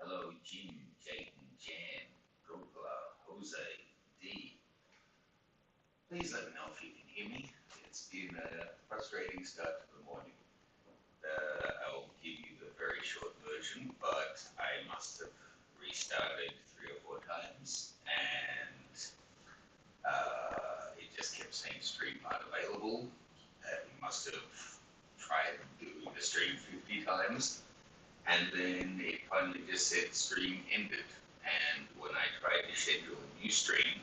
Hello, Jim, Jayden, Jan, Gopala, Jose, D. Please let me know if you can hear me. It's been a frustrating start to the morning. I'll give you the very short version, but I must have restarted 3 or 4 times and it just kept saying stream unavailable. You must have tried doing the stream 50 times. And then it finally just said stream ended. And when I tried to schedule a new stream,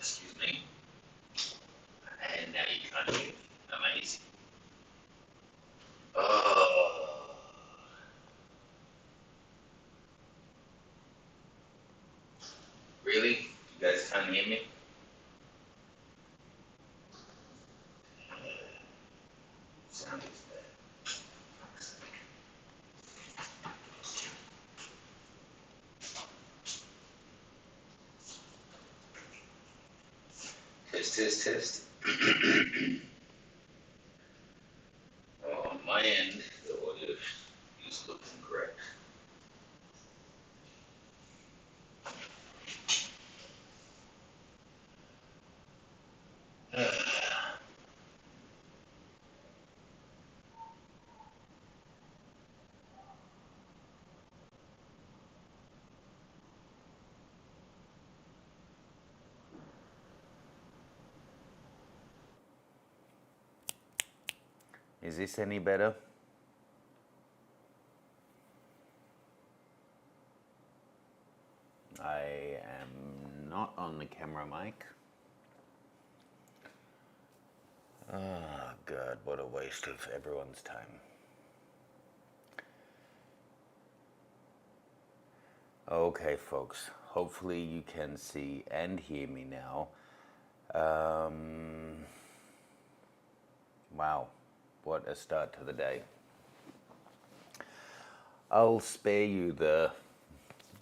excuse me, and now you can't hear me. Amazing. Oh, really? You guys can't hear me? Sound is bad. Test, test, test. On my end, the audio is looking correct. Is this any better? I am not on the camera mic. Oh, God, what a waste of everyone's time. Okay, folks, hopefully you can see and hear me now. Wow, what a start to the day. I'll spare you the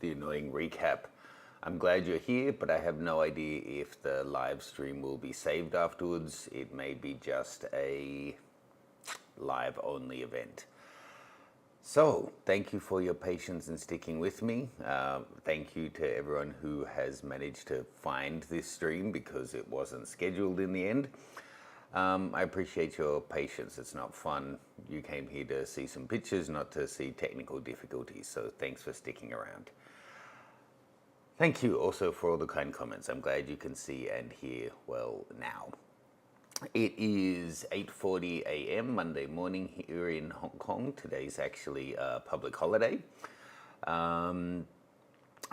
annoying recap. I'm glad you're here, but I have no idea if the live stream will be saved afterwards. It may be just a live only event. So, thank you for your patience in sticking with me. Thank you to everyone who has managed to find this stream because it wasn't scheduled in the end. I appreciate your patience. It's not fun. You came here to see some pictures, not to see technical difficulties. So thanks for sticking around. Thank you also for all the kind comments. I'm glad you can see and hear well now. It is 8:40 a.m. Monday morning here in Hong Kong. Today's actually a public holiday. I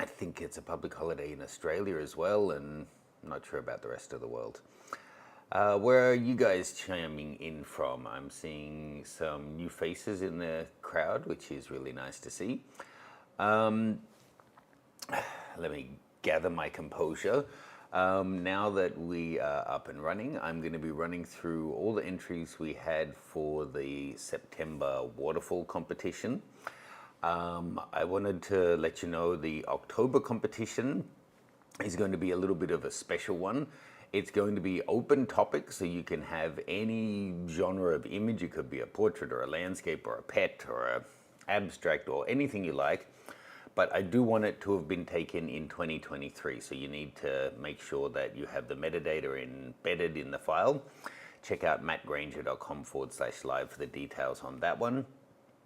think it's a public holiday in Australia as well, and I'm not sure about the rest of the world. Where are you guys chiming in from? I'm seeing some new faces in the crowd, which is really nice to see. Let me gather my composure. Now that we are up and running, I'm going to be running through all the entries we had for the September Waterfall competition. I wanted to let you know the October competition is going to be a little bit of a special one. It's going to be open topic, so you can have any genre of image. It could be a portrait or a landscape or a pet or an abstract or anything you like. But I do want it to have been taken in 2023, so you need to make sure that you have the metadata embedded in the file. Check out mattgranger.com/live for the details on that one.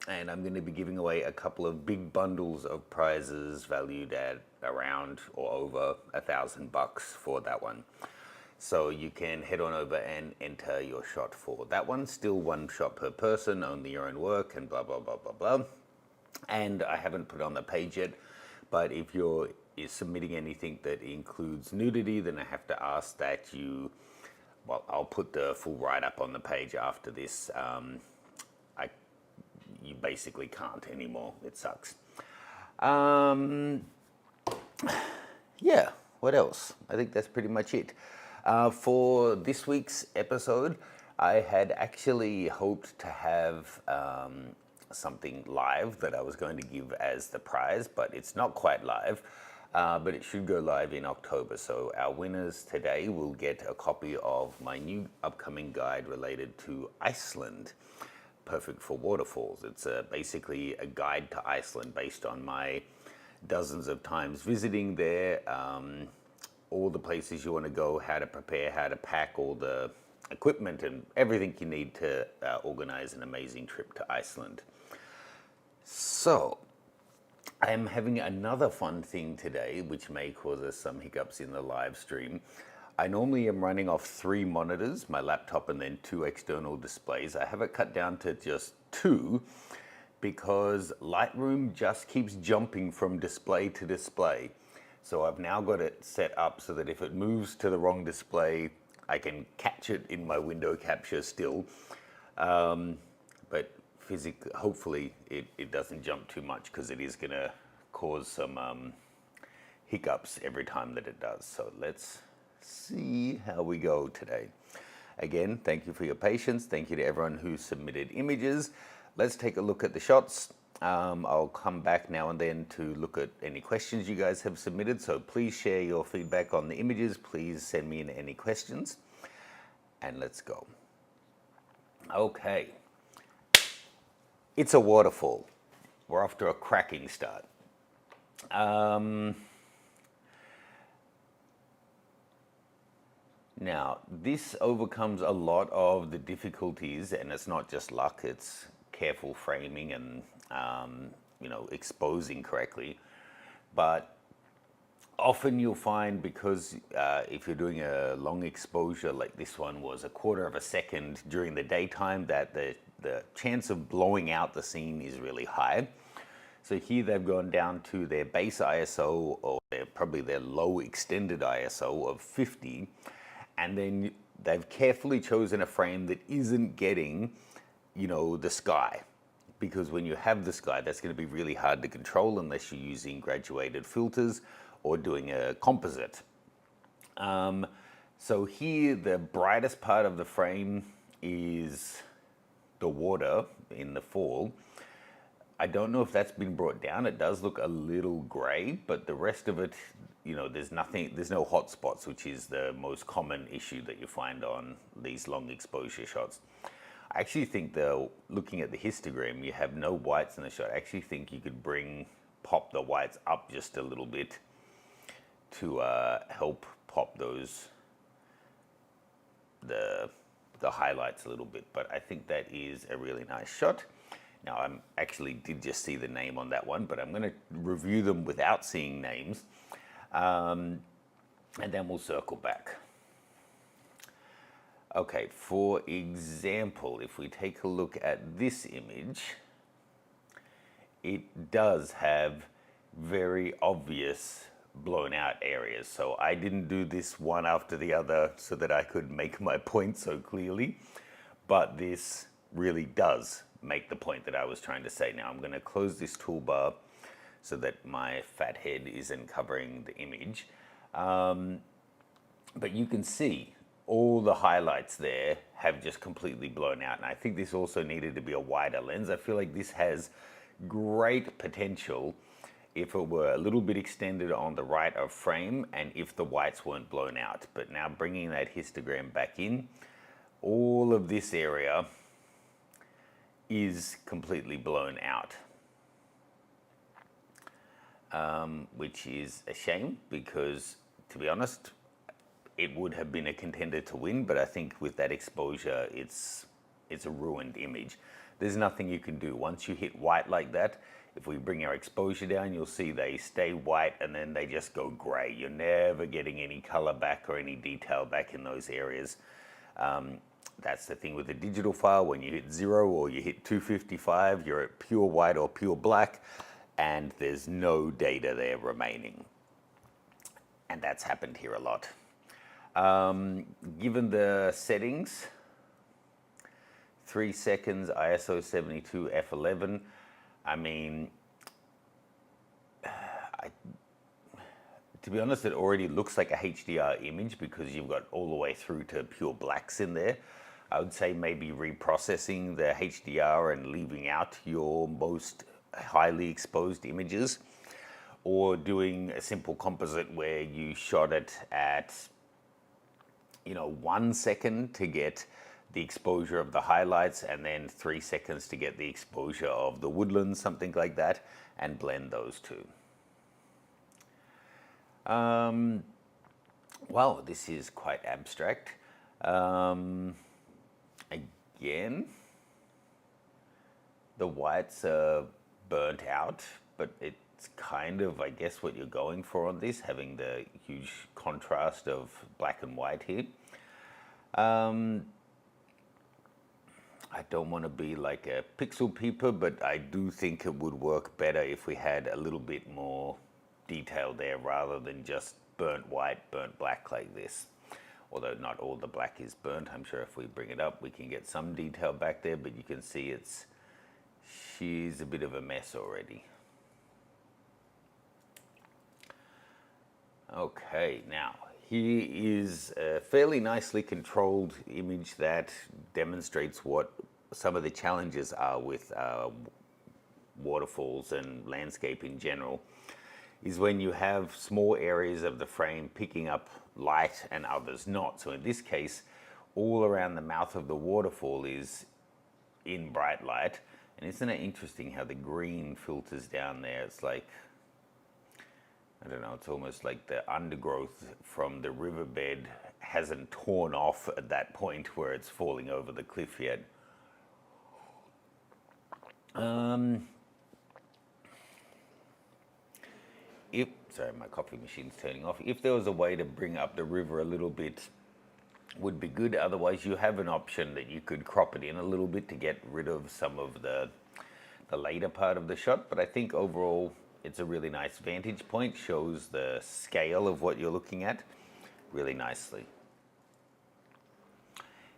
And I'm going to be giving away a couple of big bundles of prizes valued at around or over $1,000 for that one. So you can head on over and enter your shot for that one. Still one shot per person, only your own work, and blah, blah, blah, blah, blah. And I haven't put it on the page yet, but if you're submitting anything that includes nudity, then I have to ask that you, well, I'll put the full write-up on the page after this. You basically can't anymore. It sucks. Yeah, what else? I think that's pretty much it. For this week's episode, I had actually hoped to have something live that I was going to give as the prize, but it's not quite live, but it should go live in October. So our winners today will get a copy of my new upcoming guide related to Iceland, perfect for waterfalls. It's basically a guide to Iceland based on my dozens of times visiting there, all the places you want to go, how to prepare, how to pack all the equipment and everything you need to organize an amazing trip to Iceland. So, I'm having another fun thing today, which may cause us some hiccups in the live stream. I normally am running off 3 monitors, my laptop and then 2 external displays. I have it cut down to just 2 because Lightroom just keeps jumping from display to display. So I've now got it set up so that if it moves to the wrong display, I can catch it in my window capture still. But physically, hopefully it doesn't jump too much because it is going to cause some hiccups every time that it does. So let's see how we go today. Again, thank you for your patience. Thank you to everyone who submitted images. Let's take a look at the shots. I'll come back now and then to look at any questions you guys have submitted. So please share your feedback on the images. Please send me in any questions. And let's go. Okay. It's a waterfall. We're off to a cracking start. Now, this overcomes a lot of the difficulties, and it's not just luck, it's careful framing and exposing correctly. But often you'll find, because if you're doing a long exposure like this one was 1/4 of a second during the daytime, that the chance of blowing out the scene is really high. So here they've gone down to their base ISO, or probably their low extended ISO of 50, and then they've carefully chosen a frame that isn't getting, the sky. Because when you have the sky, that's going to be really hard to control unless you're using graduated filters or doing a composite. So here, the brightest part of the frame is the water in the fall. I don't know if that's been brought down. It does look a little gray, but the rest of it, there's no hot spots, which is the most common issue that you find on these long exposure shots. I actually think, though, looking at the histogram, you have no whites in the shot. I actually think you could pop the whites up just a little bit to help pop the highlights a little bit. But I think that is a really nice shot. Now, I actually did just see the name on that one, but I'm going to review them without seeing names. And then we'll circle back. Okay, for example, if we take a look at this image, it does have very obvious blown out areas. So I didn't do this one after the other so that I could make my point so clearly, but this really does make the point that I was trying to say. Now I'm going to close this toolbar so that my fat head isn't covering the image. But you can see all the highlights there have just completely blown out. And I think this also needed to be a wider lens. I feel like this has great potential if it were a little bit extended on the right of frame and if the whites weren't blown out. But now bringing that histogram back in, all of this area is completely blown out. Which is a shame because, to be honest, it would have been a contender to win, but I think with that exposure, it's a ruined image. There's nothing you can do. Once you hit white like that, if we bring our exposure down, you'll see they stay white and then they just go gray. You're never getting any color back or any detail back in those areas. That's the thing with the digital file. When you hit 0 or you hit 255, you're at pure white or pure black, and there's no data there remaining. And that's happened here a lot. Given the settings, 3 seconds, ISO 72, f11, I mean, to be honest, it already looks like a HDR image because you've got all the way through to pure blacks in there. I would say maybe reprocessing the HDR and leaving out your most highly exposed images, or doing a simple composite where you shot it at 1 second to get the exposure of the highlights and then 3 seconds to get the exposure of the woodlands, something like that, and blend those two. Um, well, this is quite abstract. Again, the whites are burnt out, but it's kind of, I guess, what you're going for on this, having the huge contrast of black and white here. I don't want to be like a pixel peeper, but I do think it would work better if we had a little bit more detail there rather than just burnt white, burnt black like this. Although not all the black is burnt. I'm sure if we bring it up, we can get some detail back there, but you can see she's a bit of a mess already. Okay, now here is a fairly nicely controlled image that demonstrates what some of the challenges are with waterfalls and landscape in general, is when you have small areas of the frame picking up light and others not. So in this case, all around the mouth of the waterfall is in bright light. And isn't it interesting how the green filters down there? It's like, I don't know, it's almost like the undergrowth from the riverbed hasn't torn off at that point where it's falling over the cliff yet. Sorry, my coffee machine's turning off. If there was a way to bring up the river a little bit, would be good. Otherwise, you have an option that you could crop it in a little bit to get rid of some of the later part of the shot. But I think overall, it's a really nice vantage point, shows the scale of what you're looking at really nicely.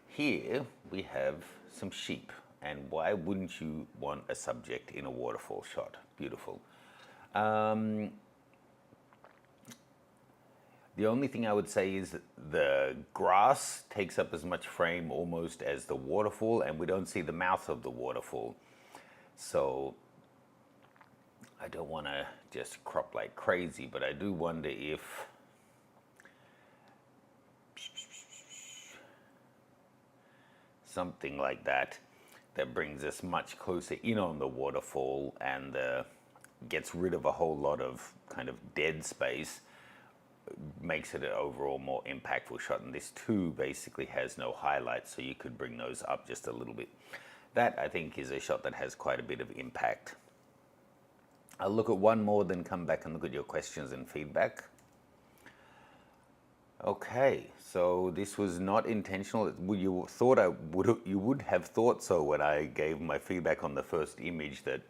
Here we have some sheep, and why wouldn't you want a subject in a waterfall shot? Beautiful. The only thing I would say is that the grass takes up as much frame almost as the waterfall, and we don't see the mouth of the waterfall. So I don't want to just crop like crazy, but I do wonder if something like that brings us much closer in on the waterfall and gets rid of a whole lot of kind of dead space, makes it an overall more impactful shot. And this too basically has no highlights, so you could bring those up just a little bit. That, I think, is a shot that has quite a bit of impact. I'll look at one more, then come back and look at your questions and feedback. Okay, so this was not intentional. You would have thought so when I gave my feedback on the first image, that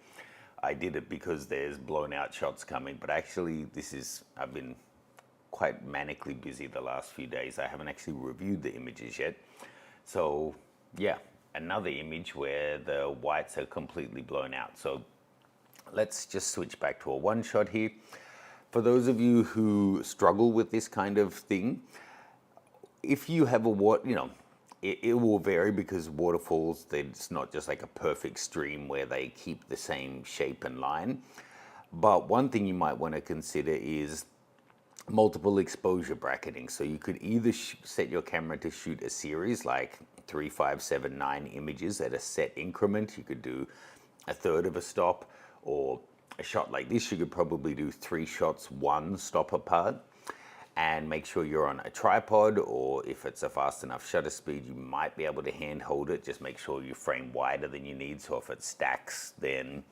I did it because there's blown out shots coming, but actually I've been quite manically busy the last few days. I haven't actually reviewed the images yet. So yeah, another image where the whites are completely blown out. So let's just switch back to a one shot here. For those of you who struggle with this kind of thing, if you have it will vary, because waterfalls, it's not just like a perfect stream where they keep the same shape and line. But one thing you might want to consider is multiple exposure bracketing. So you could either set your camera to shoot a series like 3, 5, 7, 9 images at a set increment. You could do a third of a stop, or a shot like this, you could probably do 3 shots, 1 stop apart, and make sure you're on a tripod, or if it's a fast enough shutter speed, you might be able to hand hold it. Just make sure you frame wider than you need, so if it stacks, then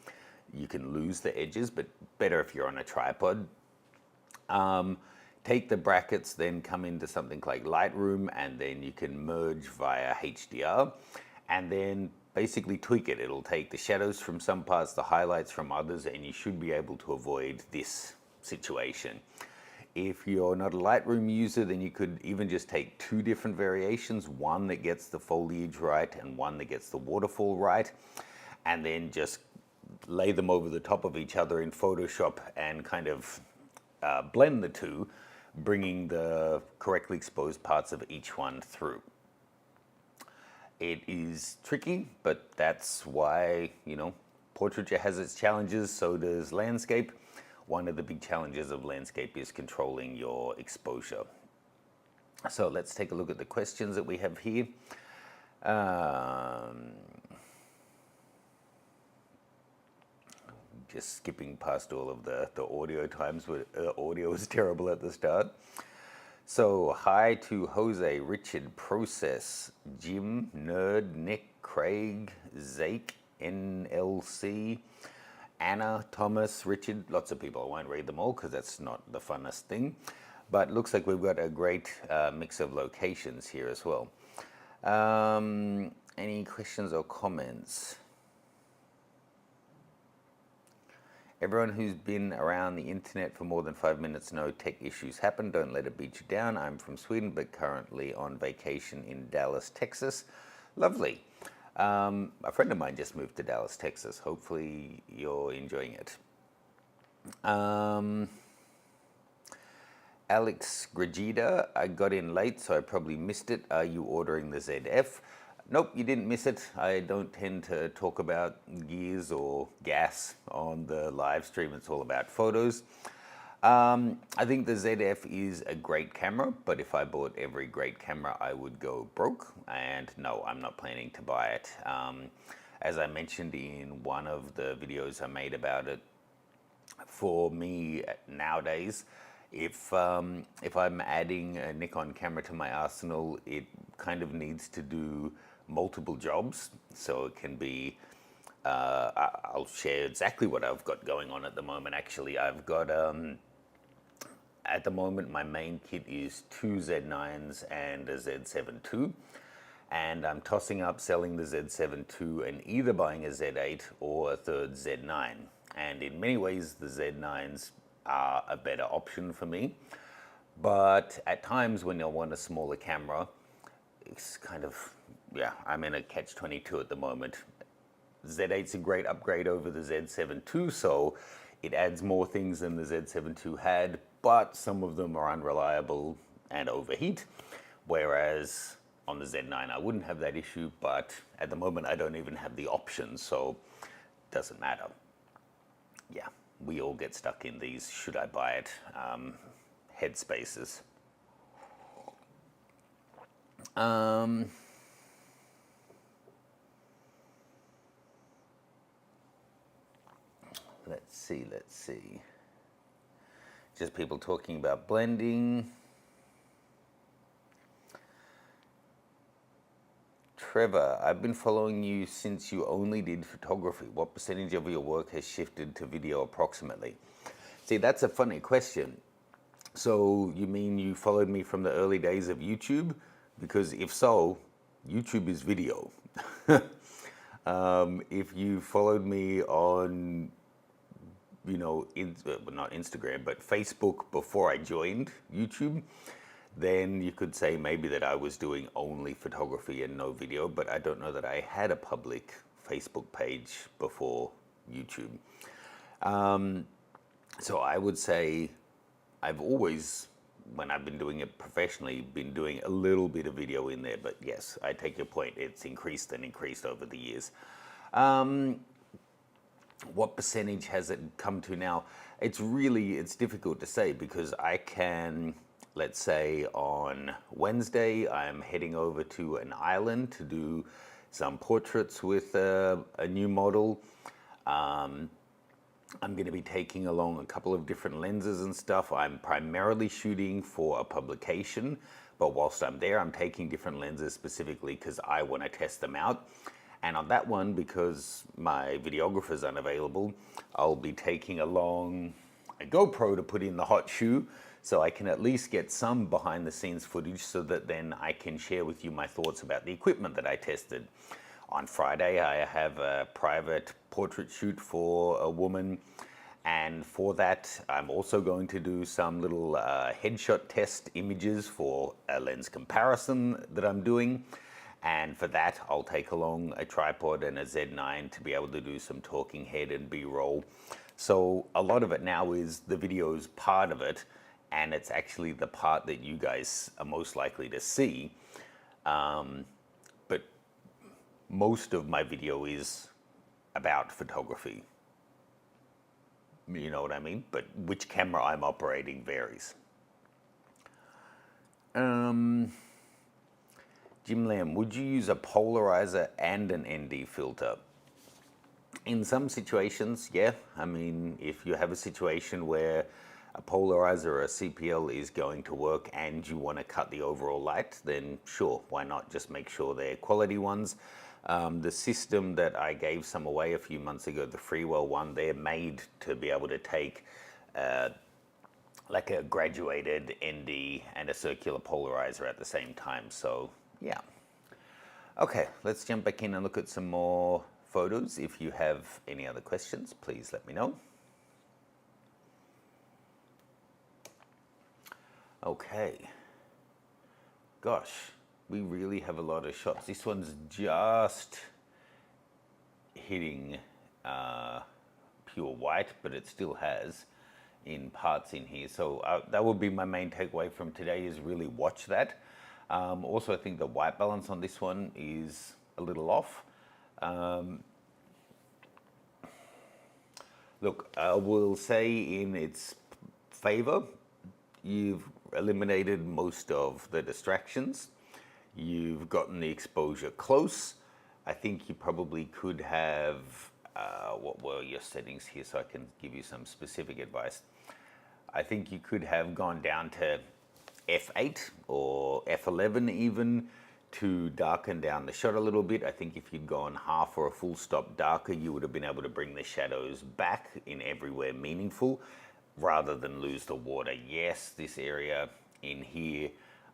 you can lose the edges, but better if you're on a tripod. Take the brackets, then come into something like Lightroom, and then you can merge via HDR, and then basically tweak it. It'll take the shadows from some parts, the highlights from others, and you should be able to avoid this situation. If you're not a Lightroom user, then you could even just take 2 different variations, one that gets the foliage right and one that gets the waterfall right, and then just lay them over the top of each other in Photoshop and kind of blend the two, bringing the correctly exposed parts of each one through. It is tricky, but that's why, portraiture has its challenges, so does landscape. One of the big challenges of landscape is controlling your exposure. So let's take a look at the questions that we have here. just skipping past all of the audio times where audio was terrible at the start. So, hi to Jose, Richard, Process, Jim, Nerd, Nick, Craig, Zake, NLC, Anna, Thomas, Richard, lots of people. I won't read them all because that's not the funnest thing. But looks like we've got a great mix of locations here as well. Any questions or comments? Everyone who's been around the internet for more than 5 minutes know tech issues happen. Don't let it beat you down. I'm from Sweden, but currently on vacation in Dallas, Texas. Lovely. A friend of mine just moved to Dallas, Texas. Hopefully you're enjoying it. Alex Grigida, I got in late, so I probably missed it. Are you ordering the ZF? Nope, you didn't miss it. I don't tend to talk about gears or gas on the live stream. It's all about photos. I think the ZF is a great camera, but if I bought every great camera, I would go broke. And no, I'm not planning to buy it. As I mentioned in one of the videos I made about it, for me nowadays, if I'm adding a Nikon camera to my arsenal, it kind of needs to do multiple jobs. So it can be, I'll share exactly what I've got going on at the moment. Actually, I've got, at the moment, my main kit is 2 Z9s and a Z7 II. And I'm tossing up selling the Z7 II and either buying a Z8 or a third Z9. And in many ways, the Z9s are a better option for me. But at times when I want a smaller camera, it's kind of, yeah, I'm in a catch-22 at the moment. Z8's a great upgrade over the Z7 II, so it adds more things than the Z7 II had, but some of them are unreliable and overheat, whereas on the Z9 I wouldn't have that issue, but at the moment I don't even have the option, so it doesn't matter. Yeah, we all get stuck in these should I buy it headspaces. Let's see. Just people talking about blending. Trevor, I've been following you since you only did photography. What percentage of your work has shifted to video approximately? See, that's a funny question. So you mean you followed me from the early days of YouTube? Because if so, YouTube is video. If you followed me on, not Instagram, but Facebook before I joined YouTube, then you could say maybe that I was doing only photography and no video, but I don't know that I had a public Facebook page before YouTube. So I would say I've always, when I've been doing it professionally, been doing a little bit of video in there, but yes, I take your point. It's increased and increased over the years. What percentage has it come to now? It's difficult to say because I can, let's say on Wednesday, I'm heading over to an island to do some portraits with a new model. I'm going to be taking along a couple of different lenses and stuff. I'm primarily shooting for a publication, but whilst I'm there, I'm taking different lenses specifically because I want to test them out. And on that one, because my videographer's unavailable, I'll be taking along a GoPro to put in the hot shoe so I can at least get some behind the scenes footage so that then I can share with you my thoughts about the equipment that I tested. On Friday, I have a private portrait shoot for a woman, and for that, I'm also going to do some little headshot test images for a lens comparison that I'm doing. And for that, I'll take along a tripod and a Z9 to be able to do some talking head and B-roll. So a lot of it now is the video's part of it, and it's actually the part that you guys are most likely to see. But most of my video is about photography. You know what I mean? But which camera I'm operating varies. Jim Lamb, would you use a polarizer and an ND filter? In some situations, yeah. I mean, if you have a situation where a polarizer or a CPL is going to work and you want to cut the overall light, then sure, why not? Just make sure they're quality ones. The system that I gave some away a few months ago, the Freewell one, they're made to be able to take like a graduated ND and a circular polarizer at the same time. So yeah. Okay, let's jump back in and look at some more photos. If you have any other questions, please let me know. Okay. Gosh, we really have a lot of shots. This one's just hitting pure white, but it still has in parts in here. So that would be my main takeaway from today, is really watch that. Also, I think the white balance on this one is a little off. Look, I will say in its favor, you've eliminated most of the distractions. You've gotten the exposure close. I think you probably could have, what were your settings here so I can give you some specific advice. I think you could have gone down to F8 or F11 even to darken down the shot a little bit. I think if you'd gone half or a full stop darker, you would have been able to bring the shadows back in everywhere meaningful rather than lose the water. Yes, this area in here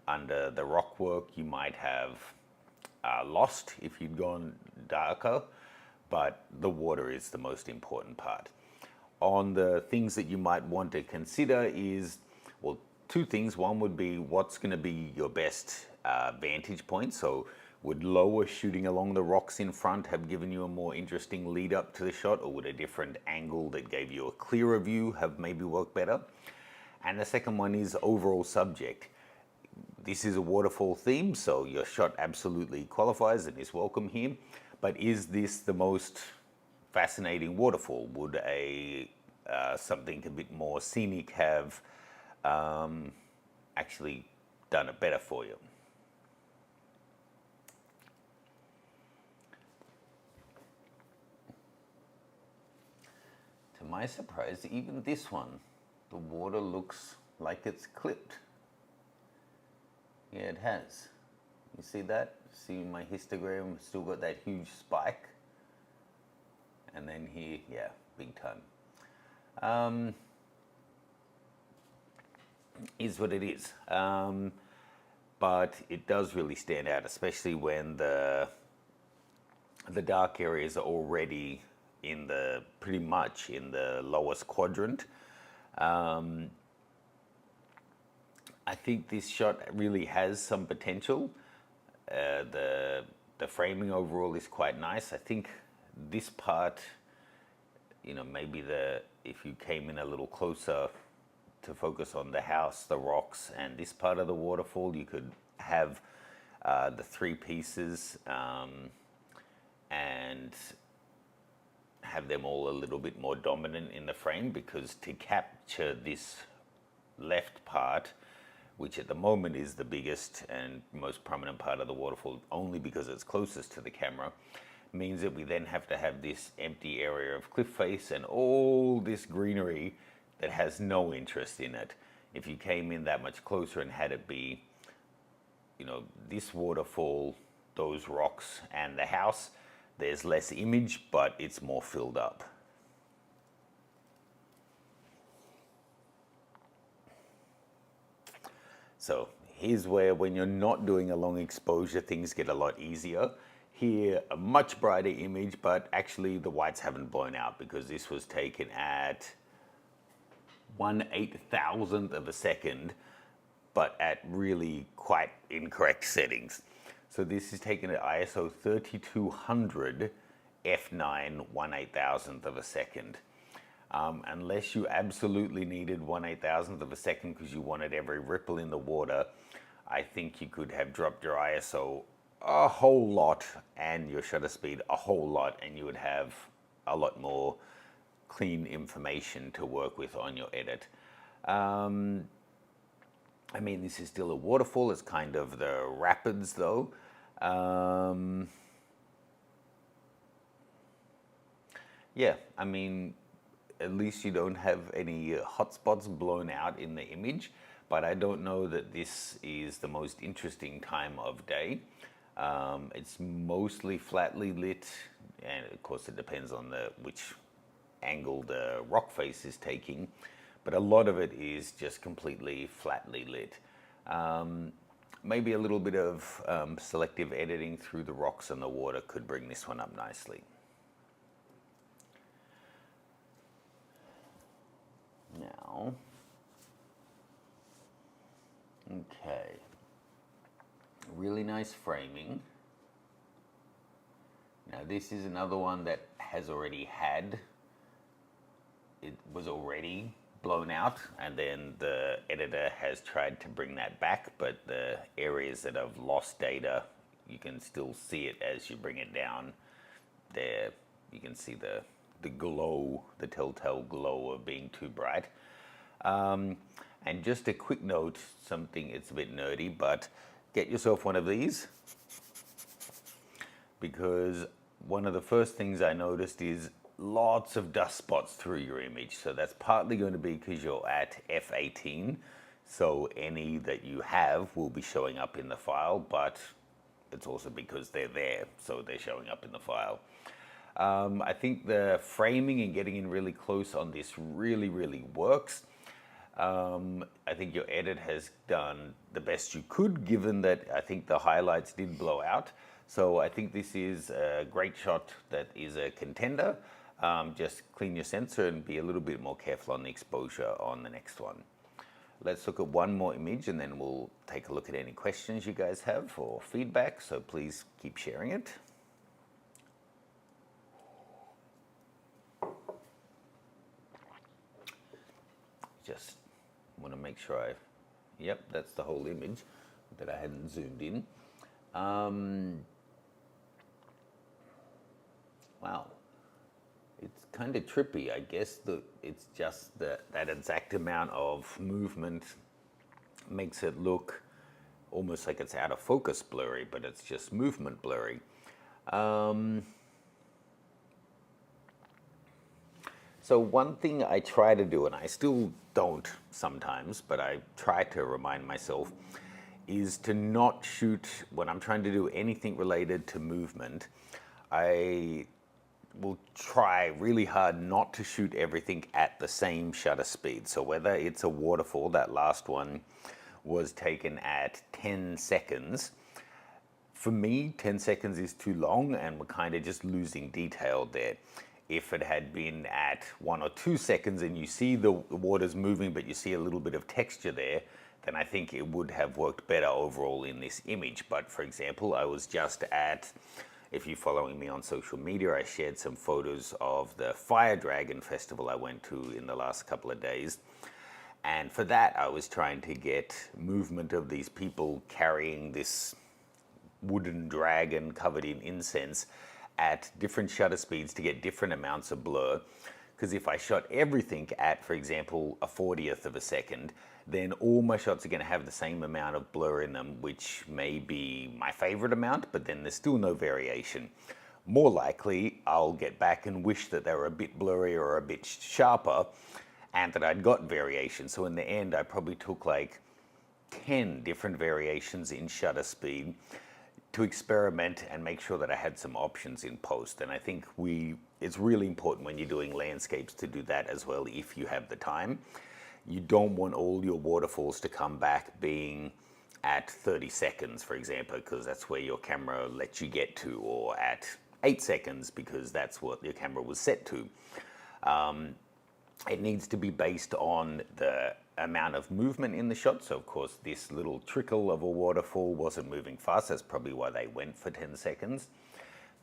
under the rock work you might have lost if you'd gone darker, but the water is the most important part. On the things that you might want to consider is, well, two things. One would be what's going to be your best vantage point. So would lower shooting along the rocks in front have given you a more interesting lead up to the shot, or would a different angle that gave you a clearer view have maybe worked better? And the second one is overall subject. This is a waterfall theme, so your shot absolutely qualifies and is welcome here. But is this the most fascinating waterfall? Would a something a bit more scenic have actually done it better for you? To my surprise, even this one, the water looks like it's clipped. Yeah, it has. You see that? See my histogram, still got that huge spike. And then here, yeah, big time. Is what it is. But it does really stand out, especially when the dark areas are already in the, pretty much in the lowest quadrant. I think this shot really has some potential. The framing overall is quite nice. I think this part, you know, maybe if you came in a little closer to focus on the house, the rocks, and this part of the waterfall, you could have the three pieces and have them all a little bit more dominant in the frame, because to capture this left part, which at the moment is the biggest and most prominent part of the waterfall, only because it's closest to the camera, means that we then have to have this empty area of cliff face and all this greenery that has no interest in it. If you came in that much closer and had it be, you know, this waterfall, those rocks and the house, there's less image, but it's more filled up. So here's where, when you're not doing a long exposure, things get a lot easier. Here, a much brighter image, but actually the whites haven't blown out because this was taken at 1/8,000th of a second, but at really quite incorrect settings. So this is taken at ISO 3200 f9 1/8,000th of a second. Unless you absolutely needed 1/8,000th of a second because you wanted every ripple in the water, I think you could have dropped your ISO a whole lot and your shutter speed a whole lot, and you would have a lot more clean information to work with on your edit. I mean, this is still a waterfall. It's kind of the rapids though. Yeah, I mean, at least you don't have any hotspots blown out in the image, but I don't know that this is the most interesting time of day. It's mostly flatly lit, and of course it depends on which angle the rock face is taking, but a lot of it is just completely flatly lit. Maybe a little bit of selective editing through the rocks and the water could bring this one up nicely. Now, okay, really nice framing. Now this is another one that has already had, it was already blown out, and then the editor has tried to bring that back, but the areas that have lost data, you can still see it as you bring it down. There you can see the glow, the telltale glow of being too bright. And just a quick note, something, it's a bit nerdy, but get yourself one of these, because one of the first things I noticed is lots of dust spots through your image. So that's partly going to be because you're at f/18, so any that you have will be showing up in the file, but it's also because they're there, so they're showing up in the file. I think the framing and getting in really close on this really, really works. I think your edit has done the best you could, given that I think the highlights did blow out. So I think this is a great shot that is a contender. Just clean your sensor and be a little bit more careful on the exposure on the next one. Let's look at one more image and then we'll take a look at any questions you guys have or feedback, so please keep sharing it. Just want to make sure yep, that's the whole image that I hadn't zoomed in. Wow, it's kind of trippy, I guess. It's just that exact amount of movement makes it look almost like it's out of focus blurry, but it's just movement blurry. So one thing I try to do, and I still don't sometimes, but I try to remind myself, is to not shoot, when I'm trying to do anything related to movement, I will try really hard not to shoot everything at the same shutter speed. So whether it's a waterfall, that last one was taken at 10 seconds. For me, 10 seconds is too long and we're kind of just losing detail there. If it had been at 1 or 2 seconds and you see the water's moving but you see a little bit of texture there, then I think it would have worked better overall in this image. But for example, I was just at, if you're following me on social media, I shared some photos of the Fire Dragon festival I went to in the last couple of days. And for that, I was trying to get movement of these people carrying this wooden dragon covered in incense at different shutter speeds to get different amounts of blur. Because if I shot everything at, for example, a 40th of a second, then all my shots are going to have the same amount of blur in them, which may be my favorite amount, but then there's still no variation. More likely, I'll get back and wish that they were a bit blurrier or a bit sharper, and that I'd got variation. So in the end, I probably took like 10 different variations in shutter speed to experiment and make sure that I had some options in post. And I think it's really important when you're doing landscapes to do that as well if you have the time. You don't want all your waterfalls to come back being at 30 seconds, for example, because that's where your camera lets you get to, or at 8 seconds because that's what your camera was set to. It needs to be based on the amount of movement in the shot. So of course this little trickle of a waterfall wasn't moving fast. That's probably why they went for 10 seconds.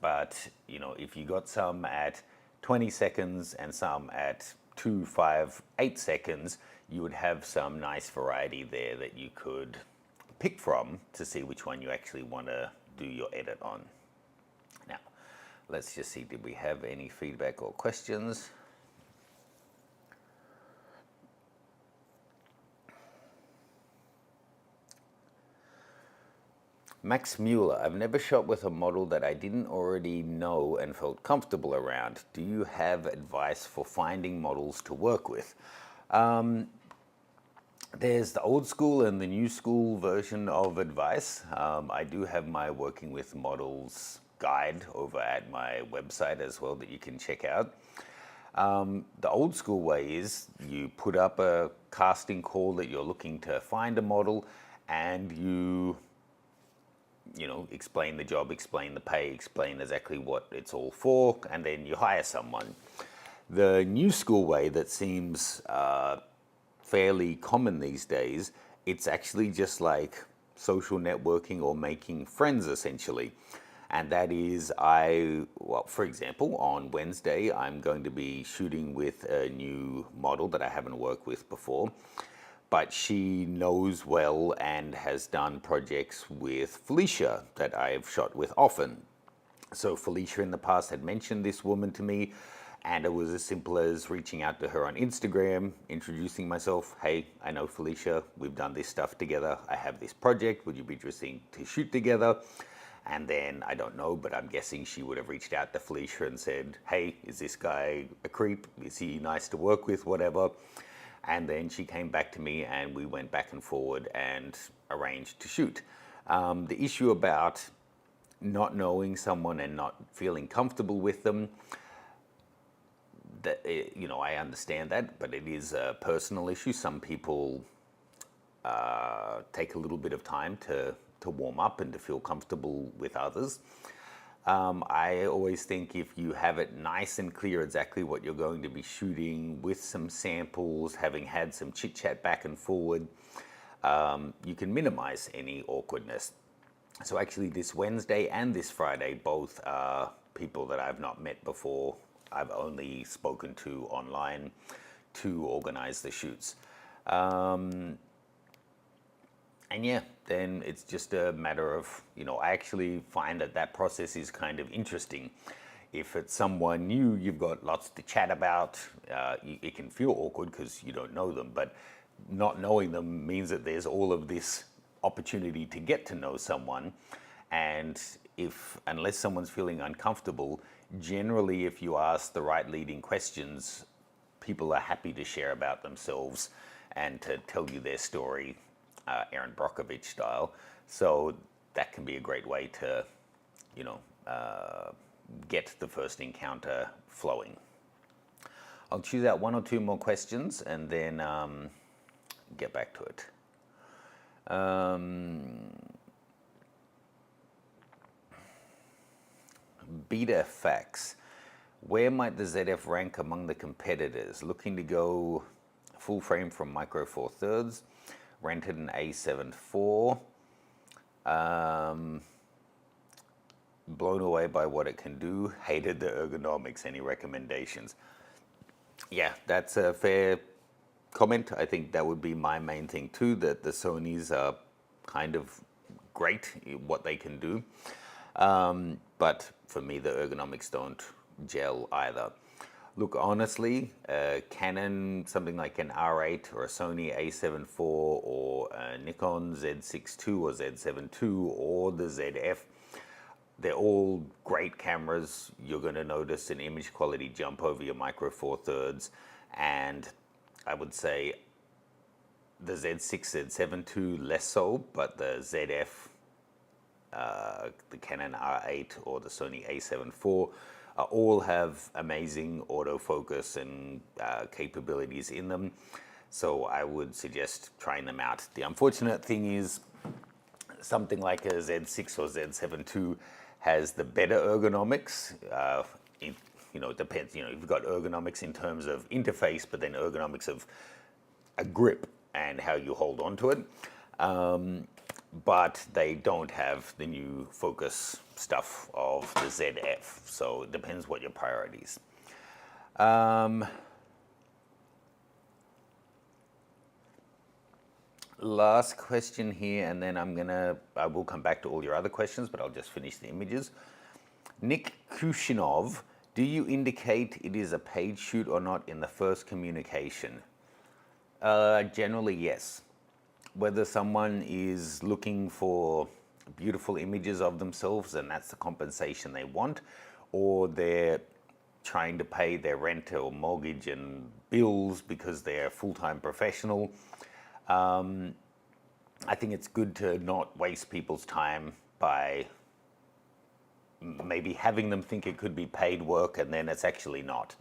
But you know, if you got some at 20 seconds and some at 2, 5, 8 seconds, you would have some nice variety there that you could pick from to see which one you actually want to do your edit on. Now, let's just see, did we have any feedback or questions? Max Mueller, I've never shot with a model that I didn't already know and felt comfortable around. Do you have advice for finding models to work with? There's the old school and the new school version of advice. I do have my working with models guide over at my website as well that you can check out. The old school way is you put up a casting call that you're looking to find a model, and you know, explain the job, explain the pay, explain exactly what it's all for, and then you hire someone. The new school way that seems fairly common these days, it's actually just like social networking or making friends essentially. And that is, well, for example, on Wednesday, I'm going to be shooting with a new model that I haven't worked with before, but she knows well and has done projects with Felicia that I've shot with often. So Felicia in the past had mentioned this woman to me, and it was as simple as reaching out to her on Instagram, introducing myself. Hey, I know Felicia, we've done this stuff together. I have this project, would you be interested to shoot together? And then, I don't know, but I'm guessing she would have reached out to Felicia and said, hey, is this guy a creep? Is he nice to work with? Whatever. And then she came back to me and we went back and forward and arranged to shoot. The issue about not knowing someone and not feeling comfortable with them, that, you know, I understand that, but it is a personal issue. Some people take a little bit of time to warm up and to feel comfortable with others. I always think if you have it nice and clear exactly what you're going to be shooting with some samples, having had some chit chat back and forward, you can minimize any awkwardness. So actually this Wednesday and this Friday, both are people that I've not met before. I've only spoken to online to organize the shoots. And yeah, then it's just a matter of, you know, I actually find that that process is kind of interesting. If it's someone new, you've got lots to chat about. It can feel awkward because you don't know them, but not knowing them means that there's all of this opportunity to get to know someone. And unless someone's feeling uncomfortable, generally if you ask the right leading questions, people are happy to share about themselves and to tell you their story, Aaron Brockovich style. So that can be a great way to, you know, get the first encounter flowing. I'll choose out one or two more questions and then get back to it. Beta Facts. Where might the ZF rank among the competitors? Looking to go full frame from Micro Four Thirds. Rented an A7 IV. Blown away by what it can do. Hated the ergonomics. Any recommendations? Yeah, that's a fair comment. I think that would be my main thing too, that the Sonys are kind of great at what they can do. But for me, the ergonomics don't gel either. Look, honestly, Canon, something like an R8 or a Sony A7 IV or a Nikon Z6 II or Z7 II or the ZF, they're all great cameras. You're going to notice an image quality jump over your Micro Four Thirds, and I would say the Z6, Z7 II less so, but the ZF, the Canon R8 or the Sony A7 IV all have amazing autofocus and capabilities in them. So I would suggest trying them out. The unfortunate thing is something like a Z6 or Z7 II has the better ergonomics. You know, it depends. You know, you've got ergonomics in terms of interface, but then ergonomics of a grip and how you hold on to it. But they don't have the new focus stuff of the ZF. So it depends what your priorities. Last question here, and then I will come back to all your other questions, but I'll just finish the images. Nick Kushinov, do you indicate it is a paid shoot or not in the first communication? Generally, yes. Whether someone is looking for beautiful images of themselves and that's the compensation they want, or they're trying to pay their rent or mortgage and bills because they're a full-time professional. I think it's good to not waste people's time by maybe having them think it could be paid work and then it's actually not.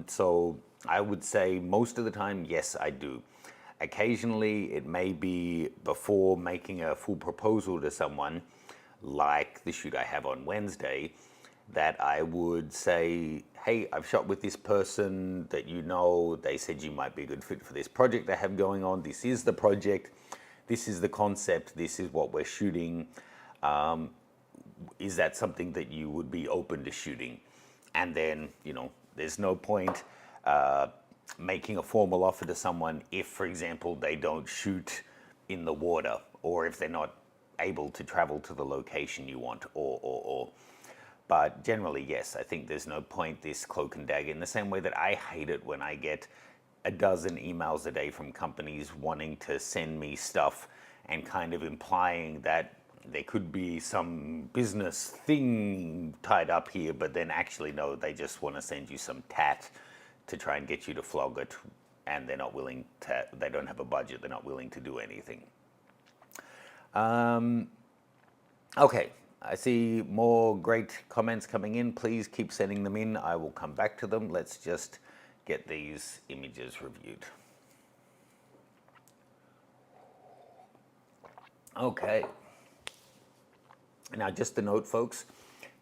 So I would say most of the time, yes, I do. Occasionally, it may be before making a full proposal to someone, like the shoot I have on Wednesday, that I would say, hey, I've shot with this person that you know, they said you might be a good fit for this project I have going on. This is the project, this is the concept, this is what we're shooting. Is that something that you would be open to shooting? And then, there's no point making a formal offer to someone if, for example, they don't shoot in the water, or if they're not able to travel to the location you want, or. But generally, yes, I think there's no point this cloak and dagger, in the same way that I hate it when I get a dozen emails a day from companies wanting to send me stuff and kind of implying that there could be some business thing tied up here, but then actually, no, they just want to send you some tat to try and get you to flog it, and they're not willing to, they don't have a budget, they're not willing to do anything. Okay, I see more great comments coming in. Please keep sending them in. I will come back to them. Let's just get these images reviewed. Okay. Now, just a note, folks,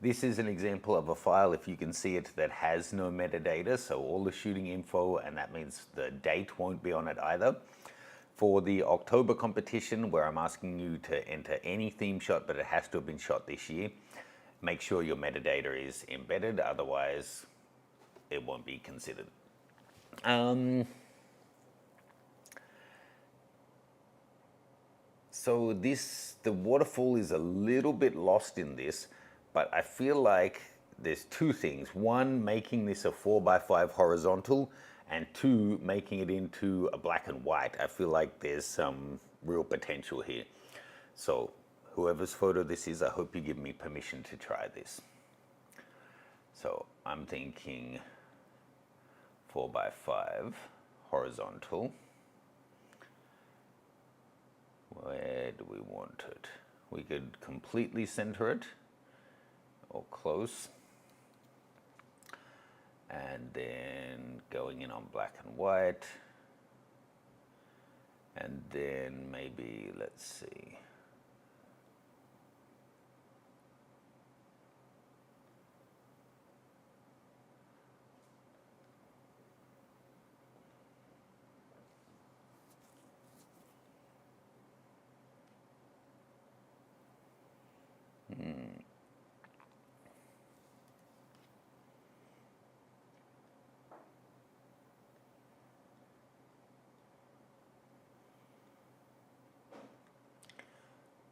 this is an example of a file, if you can see it, that has no metadata, so all the shooting info, and that means the date won't be on it either. For the October competition, where I'm asking you to enter any theme shot, but it has to have been shot this year, make sure your metadata is embedded, otherwise it won't be considered. So the waterfall is a little bit lost in this, but I feel like there's two things. One, making this a 4x5 horizontal, and two, making it into a black and white. I feel like there's some real potential here. So whoever's photo this is, I hope you give me permission to try this. So I'm thinking 4x5 horizontal. Where do we want it? We could completely center it, or close. And then going in on black and white. And then maybe, let's see.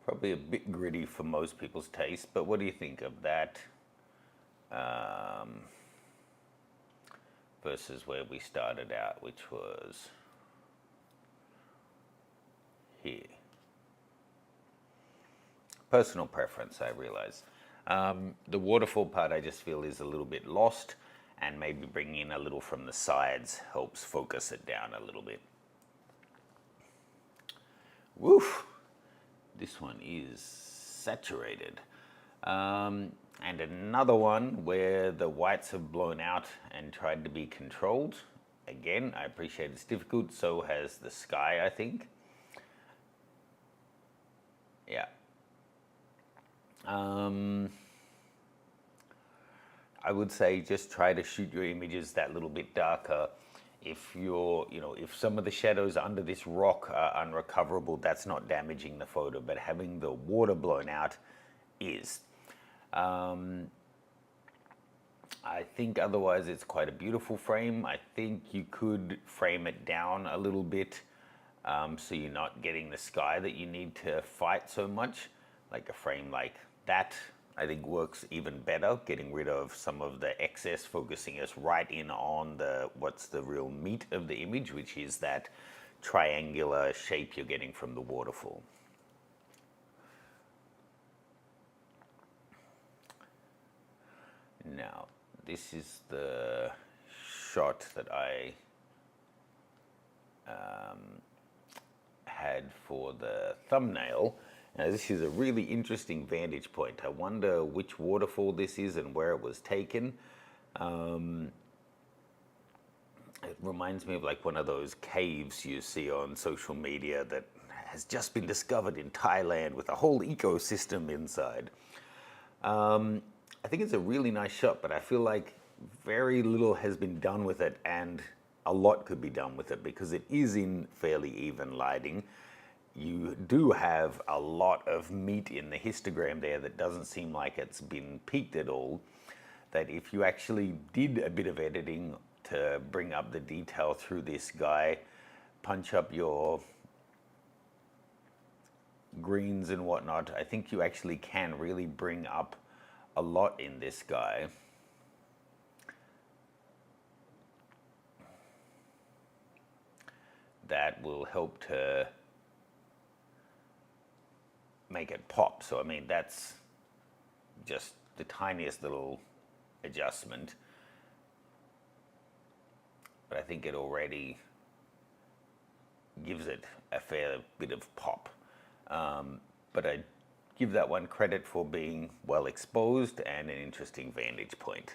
Probably a bit gritty for most people's taste, but what do you think of that versus where we started out, which was here? Personal preference, I realize. The waterfall part I just feel is a little bit lost, and maybe bringing in a little from the sides helps focus it down a little bit. Woof! This one is saturated. And another one where the whites have blown out and tried to be controlled. Again, I appreciate it's difficult, so has the sky, I think. Yeah. I would say just try to shoot your images that little bit darker. If you're, if some of the shadows under this rock are unrecoverable, that's not damaging the photo, but having the water blown out is. I think otherwise it's quite a beautiful frame. I think you could frame it down a little bit, so you're not getting the sky that you need to fight so much. Like a frame like that, I think works even better, getting rid of some of the excess, focusing us right in on what's the real meat of the image, which is that triangular shape you're getting from the waterfall. Now, this is the shot that I had for the thumbnail. Now, this is a really interesting vantage point. I wonder which waterfall this is and where it was taken. It reminds me of like one of those caves you see on social media that has just been discovered in Thailand with a whole ecosystem inside. I think it's a really nice shot, but I feel like very little has been done with it, and a lot could be done with it because it is in fairly even lighting. You do have a lot of meat in the histogram there that doesn't seem like it's been peaked at all. That if you actually did a bit of editing to bring up the detail through this guy, punch up your greens and whatnot, I think you actually can really bring up a lot in this guy. That will help to make it pop. So I mean, that's just the tiniest little adjustment, but I think it already gives it a fair bit of pop. But I give that one credit for being well exposed and an interesting vantage point.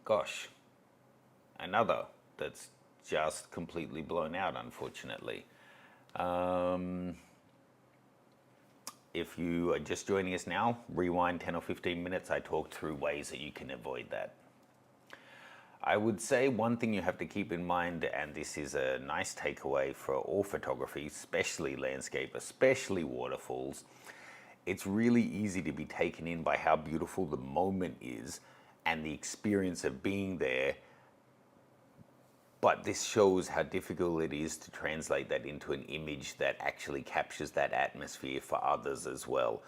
Gosh, another that's just completely blown out, unfortunately. If you are just joining us now, rewind 10 or 15 minutes. I talked through ways that you can avoid that. I would say one thing you have to keep in mind, and this is a nice takeaway for all photography, especially landscape, especially waterfalls, it's really easy to be taken in by how beautiful the moment is and the experience of being there. But this shows how difficult it is to translate that into an image that actually captures that atmosphere for others as well.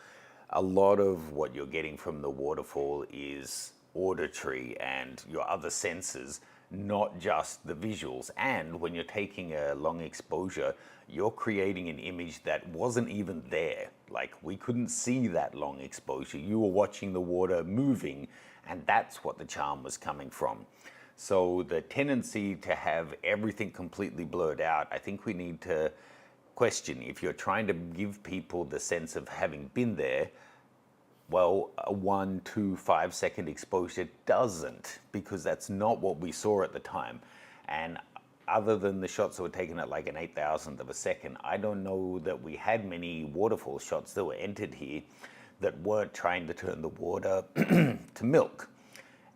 A lot of what you're getting from the waterfall is auditory and your other senses, not just the visuals. And when you're taking a long exposure, you're creating an image that wasn't even there. Like, we couldn't see that long exposure. You were watching the water moving, and that's what the charm was coming from. So the tendency to have everything completely blurred out, I think we need to question if you're trying to give people the sense of having been there. Well, a 1, 2, 5 second exposure doesn't, because that's not what we saw at the time. And other than the shots that were taken at like an 8,000th of a second, I don't know that we had many waterfall shots that were entered here that weren't trying to turn the water to milk.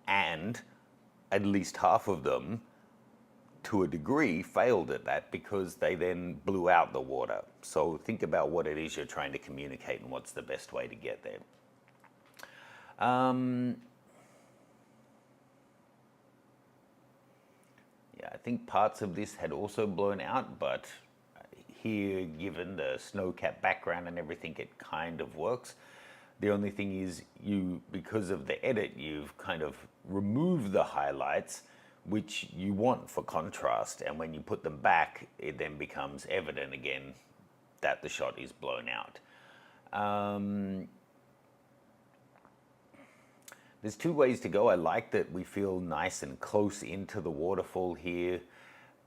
And at least half of them, to a degree, failed at that because they then blew out the water. So think about what it is you're trying to communicate and what's the best way to get there. Yeah, I think parts of this had also blown out, but here, given the snow-capped background and everything, it kind of works. The only thing is, because of the edit, you've kind of removed the highlights, which you want for contrast, and when you put them back, it then becomes evident again that the shot is blown out. There's two ways to go. I like that we feel nice and close into the waterfall here,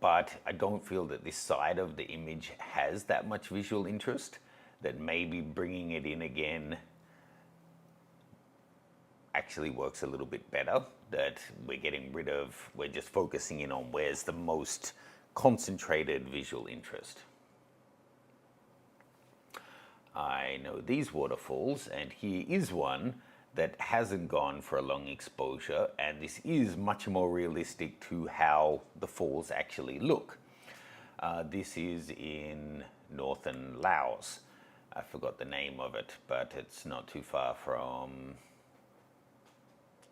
but I don't feel that this side of the image has that much visual interest, that maybe bringing it in again actually works a little bit better, that we're just focusing in on where's the most concentrated visual interest. I know these waterfalls, and here is one that hasn't gone for a long exposure, and this is much more realistic to how the falls actually look. This is in northern Laos. I forgot the name of it, but it's not too far from...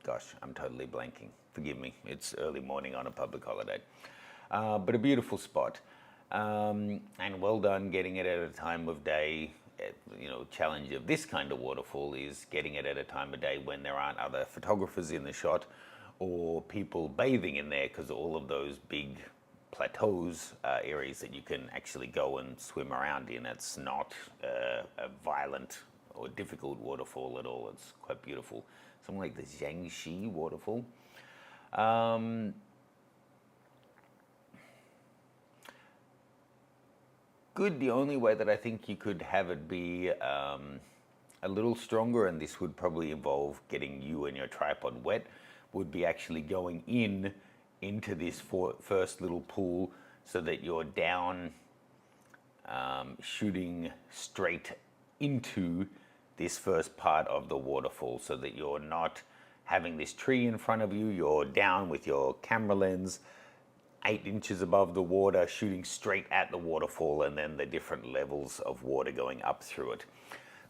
Gosh, I'm totally blanking. Forgive me, it's early morning on a public holiday. But a beautiful spot. And well done getting it at a time of day. Challenge of this kind of waterfall is getting it at a time of day when there aren't other photographers in the shot or people bathing in there, because all of those big plateaus are areas that you can actually go and swim around in. It's not a violent or difficult waterfall at all. It's quite beautiful. Something like the Jiangxi waterfall. Good. The only way that I think you could have it be a little stronger, and this would probably involve getting you and your tripod wet, would be actually going into this first little pool so that you're down, shooting straight into this first part of the waterfall, so that you're not having this tree in front of you. You're down with your camera lens 8 inches above the water, shooting straight at the waterfall, and then the different levels of water going up through it,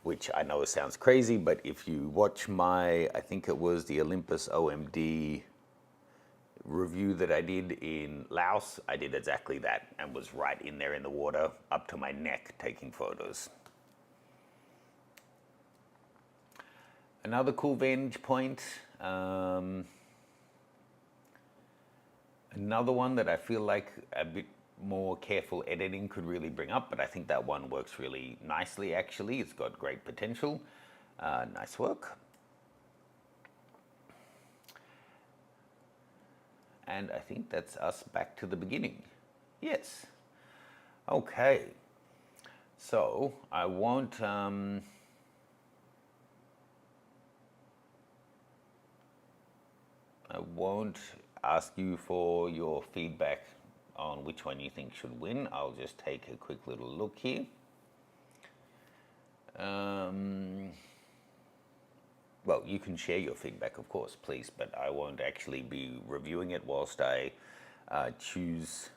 which I know sounds crazy, but if you watch my, I think it was the Olympus OMD review that I did in Laos, I did exactly that and was right in there in the water up to my neck taking photos. Another cool vantage point, another one that I feel like a bit more careful editing could really bring up, but I think that one works really nicely actually. It's got great potential. Nice work. And I think that's us back to the beginning. Yes. Okay. So I won't ask you for your feedback on which one you think should win. I'll just take a quick little look here. Well, you can share your feedback, of course, please, but I won't actually be reviewing it whilst I choose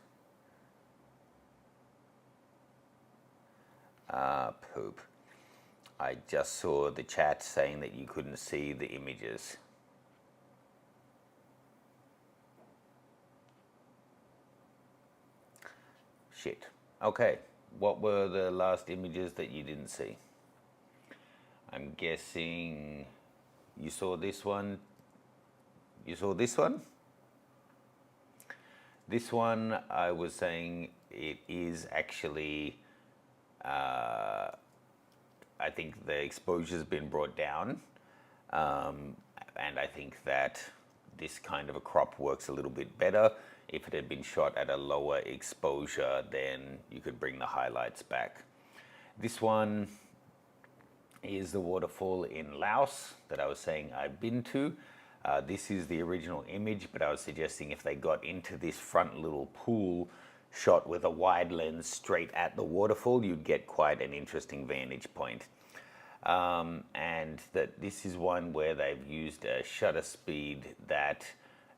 poop. I just saw the chat saying that you couldn't see the images. Shit. Okay, what were the last images that you didn't see? I'm guessing you saw this one. You saw this one? This one, I was saying it is actually, I think the exposure's been brought down. And I think that this kind of a crop works a little bit better. If it had been shot at a lower exposure, then you could bring the highlights back. This one is the waterfall in Laos that I was saying I've been to. This is the original image, but I was suggesting if they got into this front little pool shot with a wide lens straight at the waterfall, you'd get quite an interesting vantage point. And that this is one where they've used a shutter speed that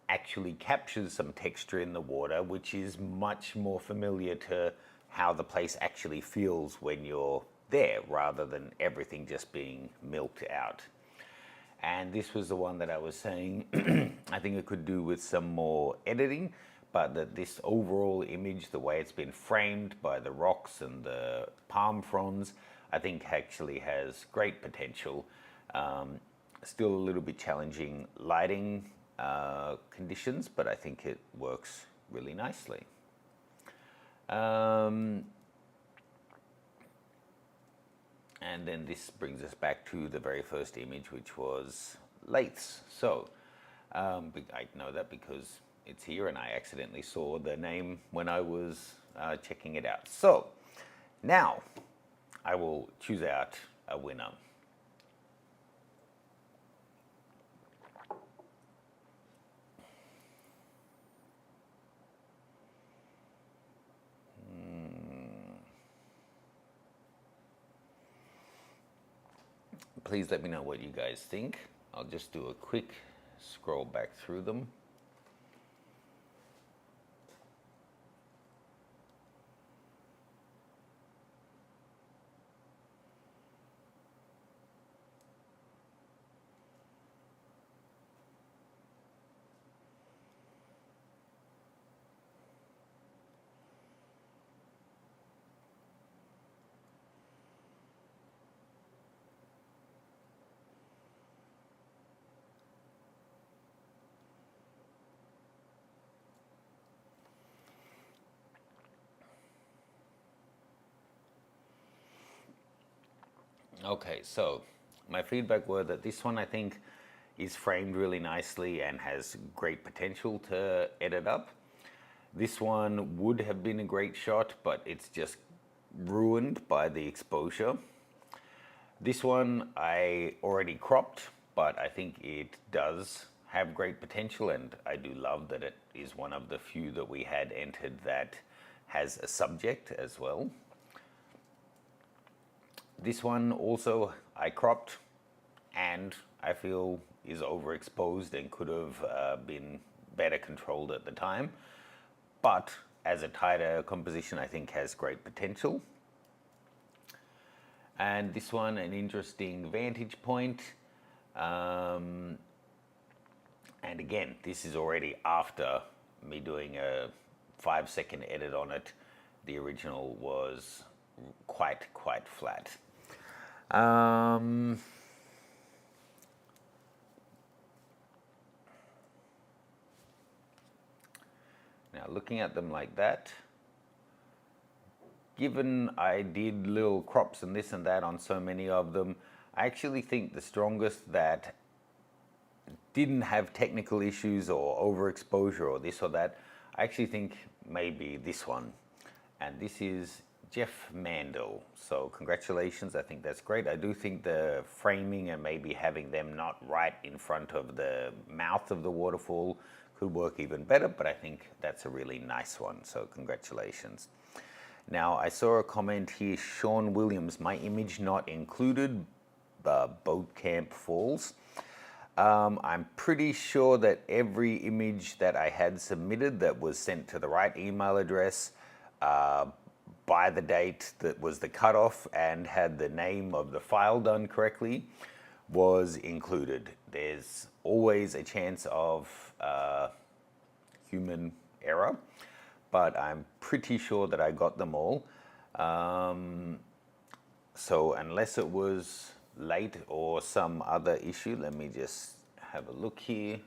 actually captures some texture in the water, which is much more familiar to how the place actually feels when you're there, rather than everything just being milked out. And this was the one that I was saying I think it could do with some more editing, but that this overall image, the way it's been framed by the rocks and the palm fronds, I think actually has great potential. Still a little bit challenging lighting conditions, but I think it works really nicely. And then this brings us back to the very first image, which was lathes. So I know that because it's here and I accidentally saw the name when I was checking it out. So now I will choose out a winner. Please let me know what you guys think. I'll just do a quick scroll back through them. Okay, so my feedback were that this one I think is framed really nicely and has great potential to edit up. This one would have been a great shot, but it's just ruined by the exposure. This one I already cropped, but I think it does have great potential, and I do love that it is one of the few that we had entered that has a subject as well. This one also I cropped, and I feel is overexposed and could have been better controlled at the time, but as a tighter composition I think has great potential. And this one, an interesting vantage point. And again, this is already after me doing a 5-second edit on it. The original was quite flat. Now, looking at them like that, given I did little crops and this and that on so many of them, I actually think the strongest that didn't have technical issues or overexposure or this or that, I actually think maybe this one. And this is Jeff Mandel. So congratulations, I think that's great. I do think the framing and maybe having them not right in front of the mouth of the waterfall could work even better, but I think that's a really nice one. So congratulations. Now, I saw a comment here, Sean Williams, my image not included, Boat Camp Falls. I'm pretty sure that every image that I had submitted that was sent to the right email address by the date that was the cutoff and had the name of the file done correctly was included. There's always a chance of human error, but I'm pretty sure that I got them all. So unless it was late or some other issue, let me just have a look here.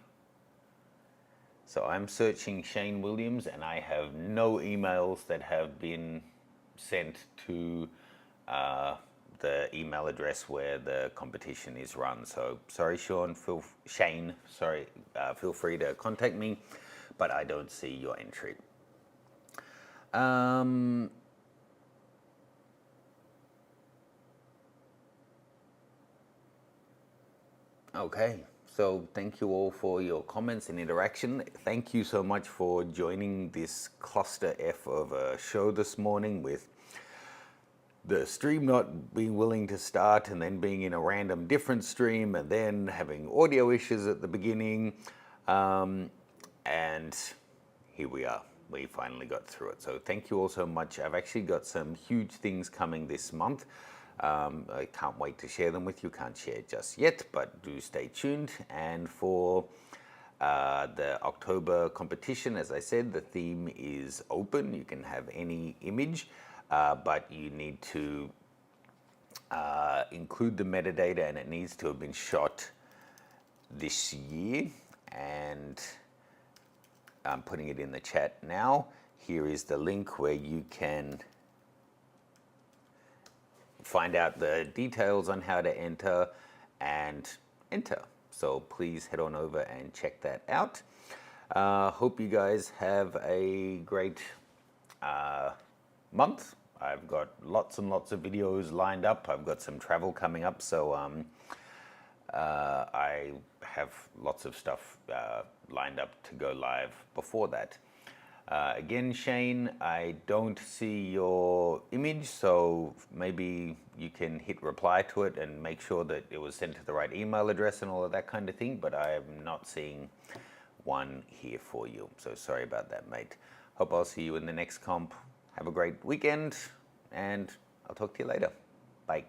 So I'm searching Shane Williams and I have no emails that have been sent to the email address where the competition is run. So sorry, Shane, feel free to contact me, but I don't see your entry. Okay, so thank you all for your comments and interaction. Thank you so much for joining this cluster F of a show this morning, with the stream not being willing to start and then being in a random different stream and then having audio issues at the beginning. And here we are. We finally got through it. So thank you all so much. I've actually got some huge things coming this month. I can't wait to share them with you. Can't share just yet, but do stay tuned. And for the October competition, as I said, the theme is open. You can have any image, but you need to include the metadata, and it needs to have been shot this year. And I'm putting it in the chat now. Here is the link where you can find out the details on how to enter and enter. So please head on over and check that out. Hope you guys have a great month. I've got lots and lots of videos lined up. I've got some travel coming up, so I have lots of stuff lined up to go live before that. Again, Shane, I don't see your image, so maybe you can hit reply to it and make sure that it was sent to the right email address and all of that kind of thing, but I am not seeing one here for you. So sorry about that, mate. Hope I'll see you in the next comp. Have a great weekend, and I'll talk to you later. Bye.